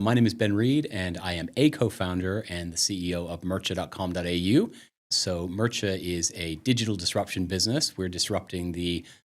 My name is Ben Reed, and I am a co-founder and the CEO of Mercha.com.au. So Mercha is a digital disruption business. We're disrupting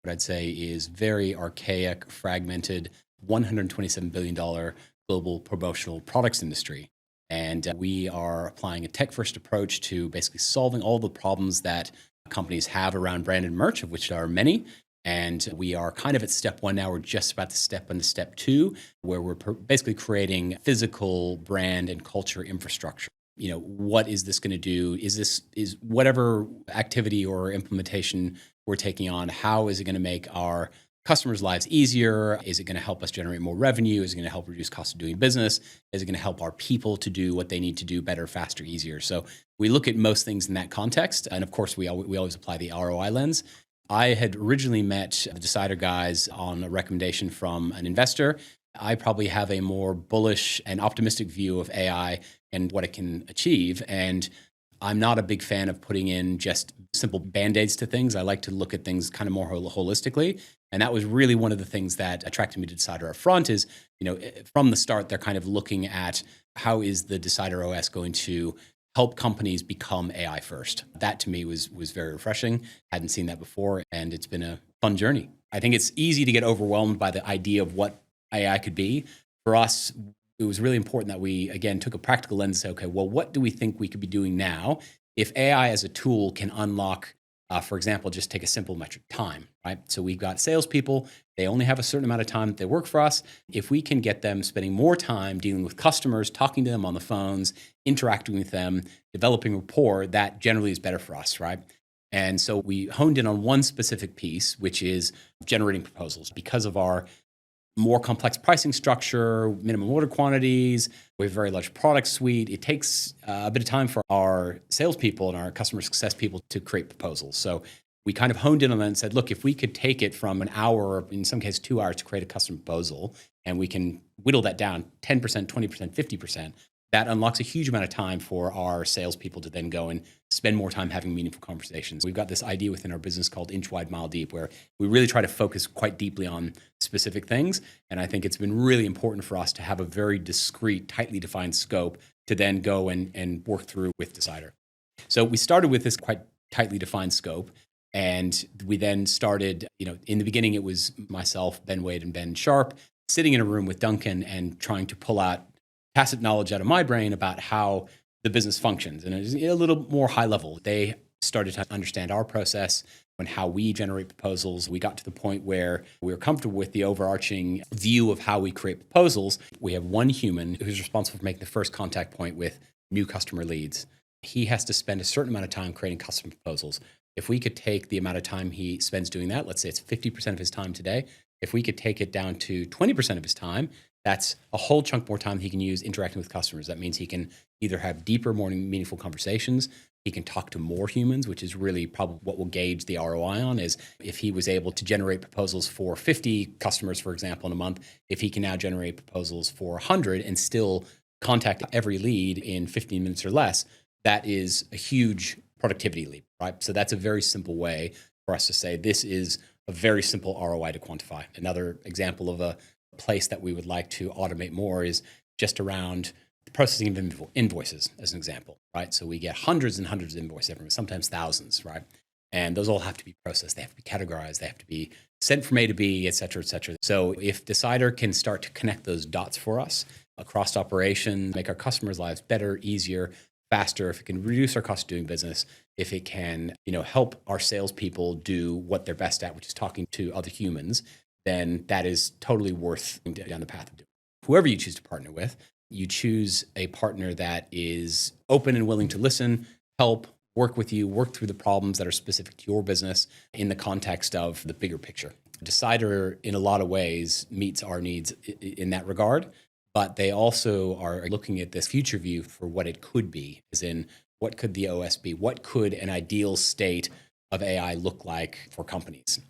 what I'd say is very archaic, fragmented, $127 billion global promotional products industry. And we are applying a tech-first approach to basically solving all the problems that companies have around branded merch, of which there are many. And we are kind of at step one now. We're just about to step into step two, where we're basically creating physical brand and culture infrastructure. What is this going to do? Is whatever activity or implementation we're taking on, how is it going to make our customers' lives easier? Is it going to help us generate more revenue? Is it going to help reduce cost of doing business? Is it going to help our people to do what they need to do better, faster, easier? So we look at most things in that context. And of course, we always apply the ROI lens. I had originally met the Decidr guys on a recommendation from an investor. I probably have a more bullish and optimistic view of AI and what it can achieve. And I'm not a big fan of putting in just simple band-aids to things. I like to look at things kind of more holistically. And that was really one of the things that attracted me to Decidr up front is, from the start, they're kind of looking at how is the Decidr OS going to help companies become AI first. That to me was very refreshing. Hadn't seen that before, and it's been a fun journey. I think it's easy to get overwhelmed by the idea of what AI could be. For us, it was really important that we, again, took a practical lens and say, okay, well, what do we think we could be doing now if AI as a tool can unlock, for example, just take a simple metric, time, right? So we've got salespeople. They only have a certain amount of time that they work for us. If we can get them spending more time dealing with customers, talking to them on the phones, interacting with them, developing rapport, that generally is better for us, right? And so we honed in on one specific piece, which is generating proposals. Because of our more complex pricing structure, minimum order quantities, we have a very large product suite. It takes a bit of time for our salespeople and our customer success people to create proposals. So we kind of honed in on that and said, look, if we could take it from an hour, or in some cases 2 hours to create a custom proposal, and we can whittle that down 10%, 20%, 50%, that unlocks a huge amount of time for our salespeople to then go and spend more time having meaningful conversations. We've got this idea within our business called inch wide, mile deep, where we really try to focus quite deeply on specific things. And I think it's been really important for us to have a very discrete, tightly defined scope to then go and work through with Decidr. So we started with this quite tightly defined scope. And we then started, in the beginning, it was myself, Ben Wade, and Ben Sharp sitting in a room with Duncan and trying to pull out tacit knowledge out of my brain about how the business functions. And it was a little more high level. They started to understand our process and how we generate proposals. We got to the point where we were comfortable with the overarching view of how we create proposals. We have one human who's responsible for making the first contact point with new customer leads. He has to spend a certain amount of time creating custom proposals. If we could take the amount of time he spends doing that, let's say it's 50% of his time today, if we could take it down to 20% of his time, that's a whole chunk more time he can use interacting with customers. That means he can either have deeper, more meaningful conversations. He can talk to more humans, which is really probably what will gauge the ROI on is if he was able to generate proposals for 50 customers, for example, in a month, if he can now generate proposals for 100 and still contact every lead in 15 minutes or less, that is a huge productivity leap, right? So that's a very simple way for us to say this is a very simple ROI to quantify. Another example of a place that we would like to automate more is just around the processing of invoices, as an example, right? So we get hundreds and hundreds of invoices every month, sometimes thousands, right? And those all have to be processed. They have to be categorized. They have to be sent from A to B, et cetera, et cetera. So if Decidr can start to connect those dots for us across operations, make our customers' lives better, easier, faster, if it can reduce our cost of doing business, if it can, help our salespeople do what they're best at, which is talking to other humans, then that is totally worth down the path of doing. Whoever you choose to partner with, you choose a partner that is open and willing to listen, help, work with you, work through the problems that are specific to your business in the context of the bigger picture. Decidr, in a lot of ways, meets our needs in that regard, but they also are looking at this future view for what it could be, as in what could the OS be? What could an ideal state of AI look like for companies?